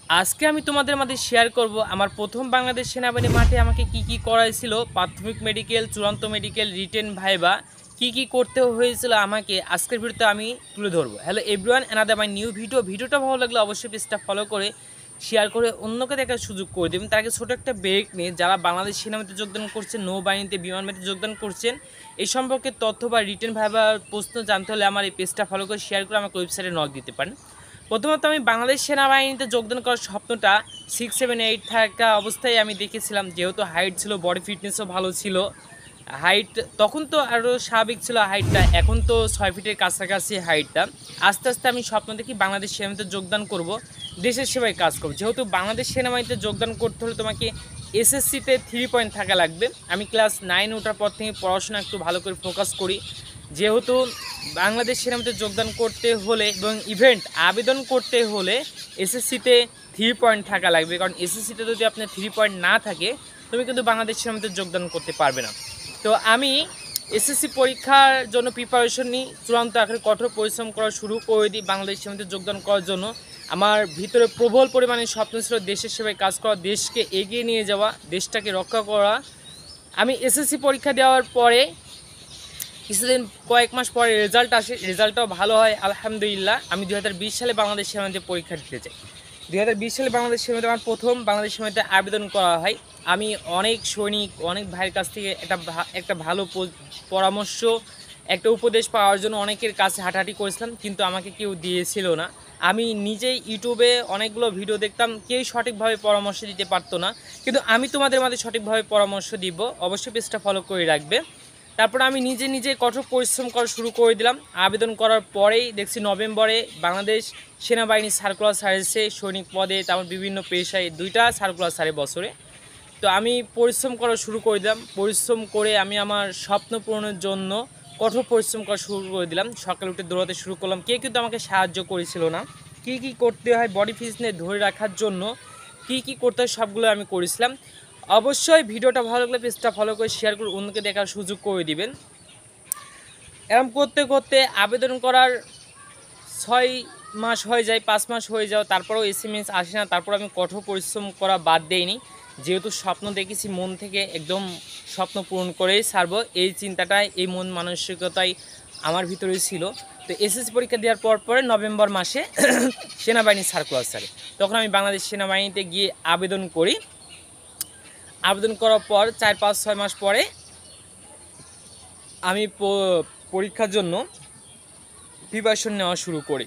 আজকে আমি তোমাদের মাঝে শেয়ার করব আমার প্রথম বাংলাদেশ সেনাবাহিনী মাঠে আমাকে কি করাইছিল, প্রাথমিক মেডিকেল, চূড়ান্ত মেডিকেল, রিটেন ভাইবা কি করতে হয়েছিল আমাকে আজকের ভিডিওতে আমি তুলে ধরবো। Hello everyone, another my new ভিডিওটা ভালো লাগলে অবশ্যই পেজটা ফলো করে শেয়ার করে অন্যকে দেখার সুযোগ করে দেবেন। তার আগে ছোটো একটা ব্রেক নিয়ে যারা বাংলাদেশ সেনাবাহিনীতে যোগদান করছেন, নৌবাহিনীতে, বিমান বাহিনীতে যোগদান করছেন, এই সম্পর্কে তথ্য বা রিটেন ভাইবা প্রশ্ন জানতে হলে আমার এই পেজটা ফলো করে শেয়ার করে আমাকে ওয়েবসাইটে নক দিতে পারেন। প্রথমত আমি বাংলাদেশ সেনাবাহিনীতে যোগদান করার স্বপ্নটা 6, 7, 8 থাকা অবস্থায় আমি দেখেছিলাম, যেহেতু হাইট ছিল, বডি ফিটনেসও ভালো ছিল। হাইট তখন তো আরও স্বাভাবিক ছিল হাইটটা, এখন তো 6 ফিটের কাছাকাছি হাইটটা। আস্তে আস্তে আমি স্বপ্ন দেখি বাংলাদেশ সেনাবাহিনীতে যোগদান করব, দেশের সেবায় কাজ করব। যেহেতু বাংলাদেশ সেনাবাহিনীতে যোগদান করতে হলে তোমাকে এসএসসিতে 3 পয়েন্ট থাকা লাগবে। আমি ক্লাস 9 ওঠার পর থেকে পড়াশোনা একটু ভালো করে ফোকাস করি, যেহেতু বাংলাদেশ সেনাবাহিনীতে যোগদান করতে হলে এবং ইভেন্ট আবেদন করতে হলে এসএসসিতে 3 পয়েন্ট থাকা লাগবে। কারণ এসএসসিতে যদি আপনার 3 পয়েন্ট না থাকে তুমি কিন্তু বাংলাদেশ সেনাবাহিনীতে যোগদান করতে পারবে না। তো আমি এসএসসি পরীক্ষার জন্য প্রিপারেশন নিই, চূড়ান্ত আকারে কঠোর পরিশ্রম করা শুরু করে দিই বাংলাদেশ সেনাবাহিনীতে যোগদান করার জন্য। আমার ভিতরে প্রবল পরিমাণে স্বপ্ন ছিল দেশের সেবায় কাজ করা, দেশকে এগিয়ে নিয়ে যাওয়া, দেশটাকে রক্ষা করা। আমি এসএসসি পরীক্ষা দেওয়ার পরে কিছুদিন কয়েক মাস পরে রেজাল্ট আসে, রেজাল্টটাও ভালো হয় আলহামদুলিল্লাহ। আমি 2020 সালে বাংলাদেশ সেনাবাহিনীতে পরীক্ষা দিতে চাই। 2020 সালে বাংলাদেশ সেনাবাহিনীতে আমার প্রথম বাংলাদেশ সেনাবাহিনীতে আবেদন করা হয়। আমি অনেক সৈনিক, অনেক ভাইয়ের কাছ থেকে একটা ভালো পরামর্শ, একটা উপদেশ পাওয়ার জন্য অনেকের কাছে হাঁটাহাঁটি করেছিলাম, কিন্তু আমাকে কেউ দিয়েছিল না। আমি নিজেই ইউটিউবে অনেকগুলো ভিডিও দেখতাম, কেউ সঠিকভাবে পরামর্শ দিতে পারতো না, কিন্তু আমি তোমাদের মাঝে সঠিকভাবে পরামর্শ দিব। অবশ্যই পেজটা ফলো করে রাখবে। তারপর আমি নিজে কঠোর পরিশ্রম করা শুরু করে দিলাম। আবেদন করার পরেই দেখছি নভেম্বরে বাংলাদেশ সেনাবাহিনী সার্কুলার ছাড়ছে সৈনিক পদে, তারপর বিভিন্ন পেশায় 2টা সার্কুলার ছাড়ে বছরে। তো আমি পরিশ্রম করা শুরু করে দিলাম। পরিশ্রম করে আমি আমার স্বপ্ন পূরণের জন্য কঠোর পরিশ্রম করা শুরু করে দিলাম। সকালে উঠে দৌড়াতে শুরু করলাম। কেউ কিন্তু আমাকে সাহায্য করেছিল না। কী করতে হয় বডি ফিটনেস ধরে রাখার জন্য কী করতে হয় সবগুলো আমি করেছিলাম। অবশ্যই ভিডিওটা ভালো লাগলে পেজটা ফলো করে শেয়ার করে অন্যকে দেখার সুযোগ করে দিবেন। এরকম করতে করতে আবেদন করার 6 মাস হয়ে যায়, 5 মাস হয়ে যাও, তারপরেও এসএমএস আসে না। তারপর আমি কঠোর পরিশ্রম করা বাদ দেইনি, যেহেতু স্বপ্ন দেখেছি মন থেকে, একদম স্বপ্ন পূরণ করেই ছাড়বো, এই চিন্তাটাই, এই মন মানসিকতাই আমার ভিতরে ছিল। তো এসএসসি পরীক্ষা দেওয়ার পরে নভেম্বর মাসে সেনাবাহিনী সার্কুলার ছাড়ে, তখন আমি বাংলাদেশ সেনাবাহিনীতে গিয়ে আবেদন করি। আবেদন করার পর 4, 5, 6 মাস পরে আমি পরীক্ষার জন্য প্রিপারেশন নেওয়া শুরু করি।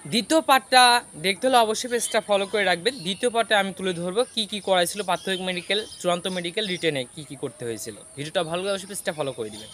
দ্বিতীয় পার্টটা দেখতে হলে অবশ্যই পেজটা ফলো করে রাখবেন। দ্বিতীয় পার্টে আমি তুলে ধরবো কী করাইছিল প্রাথমিক মেডিকেল, চূড়ান্ত মেডিকেল, রিটেনে কী করতে হয়েছিল। ভিডিওটা ভালো লাগে অবশ্যই পেজটা ফলো করে দিবেন।